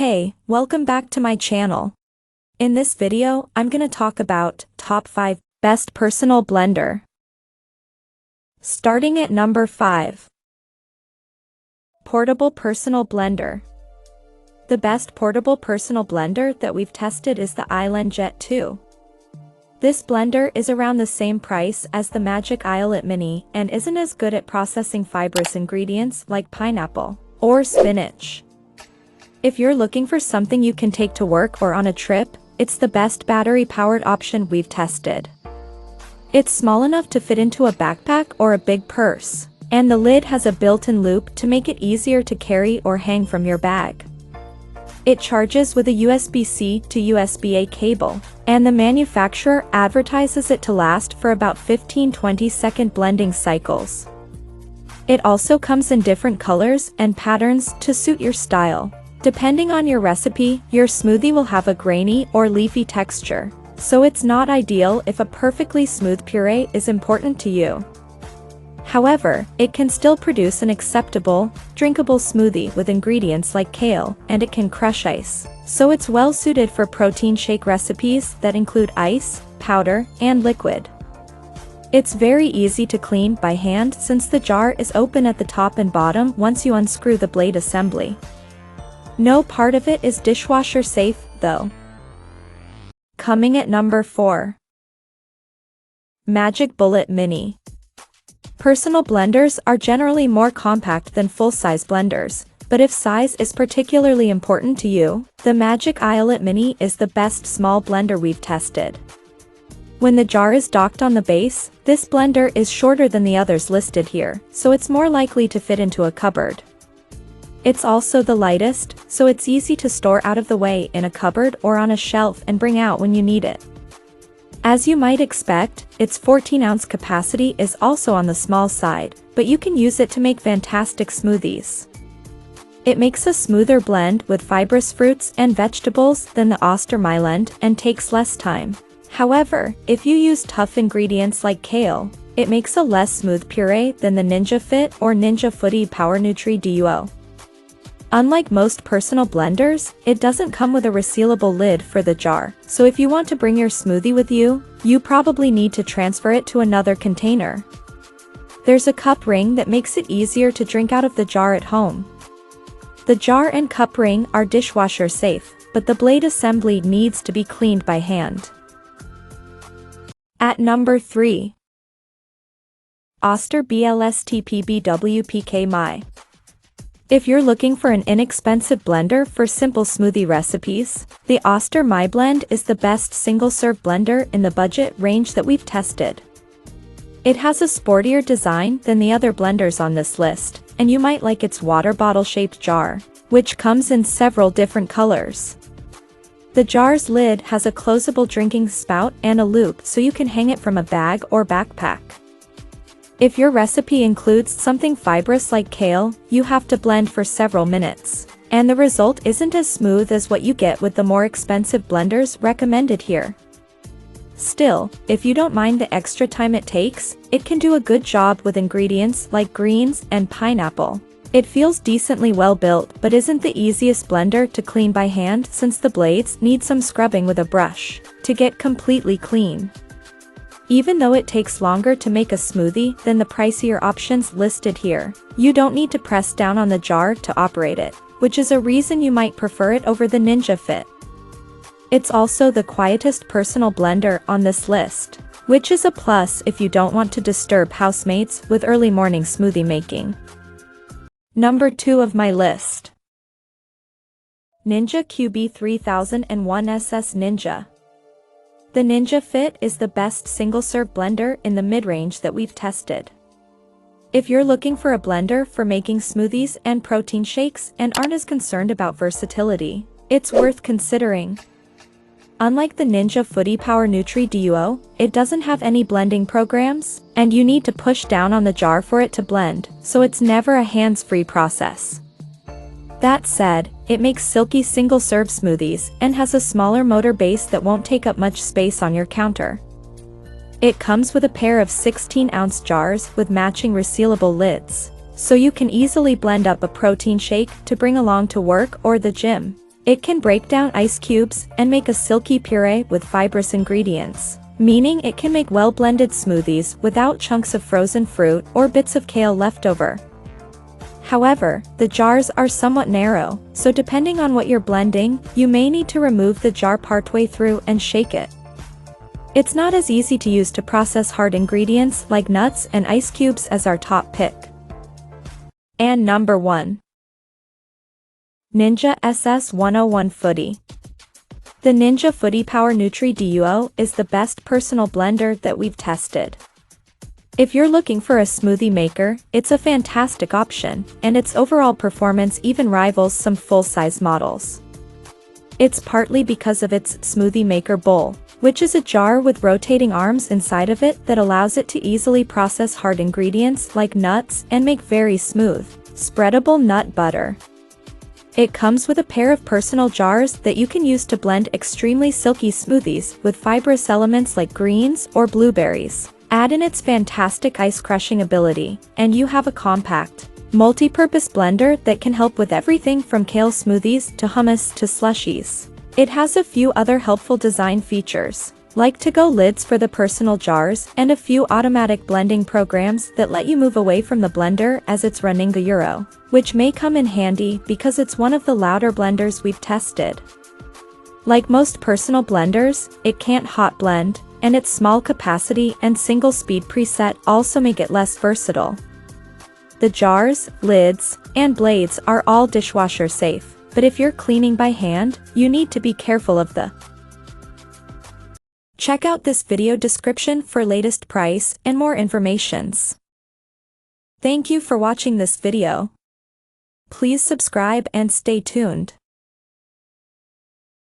Hey, welcome back to my channel. In this video, I'm gonna talk about top 5 best personal blender. Starting at number 5. Portable personal blender. The best portable personal blender that we've tested is the Island Jet 2. This blender is around the same price as the Magic Islet Mini and isn't as good at processing fibrous ingredients like pineapple or spinach. If you're looking for something you can take to work or on a trip, it's the best battery-powered option we've tested. It's small enough to fit into a backpack or a big purse, and the lid has a built-in loop to make it easier to carry or hang from your bag. It charges with a USB-C to USB-A cable, and the manufacturer advertises it to last for about 15-20 second blending cycles. It also comes in different colors and patterns to suit your style. Depending on your recipe, your smoothie will have a grainy or leafy texture, so it's not ideal if a perfectly smooth puree is important to you. However, it can still produce an acceptable, drinkable smoothie with ingredients like kale, and it can crush ice, so it's well suited for protein shake recipes that include ice, powder, and liquid. It's very easy to clean by hand since the jar is open at the top and bottom once you unscrew the blade assembly. No part of it is dishwasher safe, though. Coming at number 4. Magic Bullet Mini. Personal blenders are generally more compact than full-size blenders, but if size is particularly important to you, the Magic Islet Mini is the best small blender we've tested. When the jar is docked on the base, this blender is shorter than the others listed here, so it's more likely to fit into a cupboard. It's also the lightest, so it's easy to store out of the way in a cupboard or on a shelf and bring out when you need it. As you might expect, its 14-ounce capacity is also on the small side, but you can use it to make fantastic smoothies. It makes a smoother blend with fibrous fruits and vegetables than the Oster blend and takes less time. However, if you use tough ingredients like kale, it makes a less smooth puree than the Ninja Fit or Ninja Foodi Power Nutri Duo. Unlike most personal blenders, it doesn't come with a resealable lid for the jar, so if you want to bring your smoothie with you, you probably need to transfer it to another container. There's a cup ring that makes it easier to drink out of the jar at home. The jar and cup ring are dishwasher safe, but the blade assembly needs to be cleaned by hand. At number 3. Oster BLSTPB-WPK My. If you're looking for an inexpensive blender for simple smoothie recipes, the Oster My Blend is the best single-serve blender in the budget range that we've tested. It has a sportier design than the other blenders on this list, and you might like its water bottle-shaped jar, which comes in several different colors. The jar's lid has a closable drinking spout and a loop so you can hang it from a bag or backpack. If your recipe includes something fibrous like kale, you have to blend for several minutes, and the result isn't as smooth as what you get with the more expensive blenders recommended here. Still, if you don't mind the extra time it takes, it can do a good job with ingredients like greens and pineapple. It feels decently well built but isn't the easiest blender to clean by hand since the blades need some scrubbing with a brush to get completely clean. Even though it takes longer to make a smoothie than the pricier options listed here, you don't need to press down on the jar to operate it, which is a reason you might prefer it over the Ninja Fit. It's also the quietest personal blender on this list, which is a plus if you don't want to disturb housemates with early morning smoothie making. Number 2 of my list. Ninja QB3001 SS Ninja. The Ninja Fit is the best single-serve blender in the mid-range that we've tested. If you're looking for a blender for making smoothies and protein shakes and aren't as concerned about versatility, it's worth considering. Unlike the Ninja Foodi Power Nutri Duo, it doesn't have any blending programs, and you need to push down on the jar for it to blend, so it's never a hands-free process. That said, it makes silky single-serve smoothies and has a smaller motor base that won't take up much space on your counter. It comes with a pair of 16-ounce jars with matching resealable lids, so you can easily blend up a protein shake to bring along to work or the gym. It can break down ice cubes and make a silky puree with fibrous ingredients, meaning it can make well-blended smoothies without chunks of frozen fruit or bits of kale left over. However, the jars are somewhat narrow, so depending on what you're blending, you may need to remove the jar partway through and shake it. It's not as easy to use to process hard ingredients like nuts and ice cubes as our top pick. And number 1. Ninja SS101 Foodi. The Ninja Foodi Power Nutri Duo is the best personal blender that we've tested. If you're looking for a smoothie maker, it's a fantastic option, and its overall performance even rivals some full-size models. It's partly because of its Smoothie Maker Bowl, which is a jar with rotating arms inside of it that allows it to easily process hard ingredients like nuts and make very smooth, spreadable nut butter. It comes with a pair of personal jars that you can use to blend extremely silky smoothies with fibrous elements like greens or blueberries. Add in its fantastic ice crushing ability, and you have a compact, multi-purpose blender that can help with everything from kale smoothies to hummus to slushies. It has a few other helpful design features, like to-go lids for the personal jars and a few automatic blending programs that let you move away from the blender as it's running the euro, which may come in handy because it's one of the louder blenders we've tested. Like most personal blenders, it can't hot blend, and its small capacity and single speed preset also make it less versatile. The jars, lids, and blades are all dishwasher safe, but if you're cleaning by hand, you need to be careful of the. Check out this video description for latest price and more informations. Thank you for watching this video. Please subscribe and stay tuned.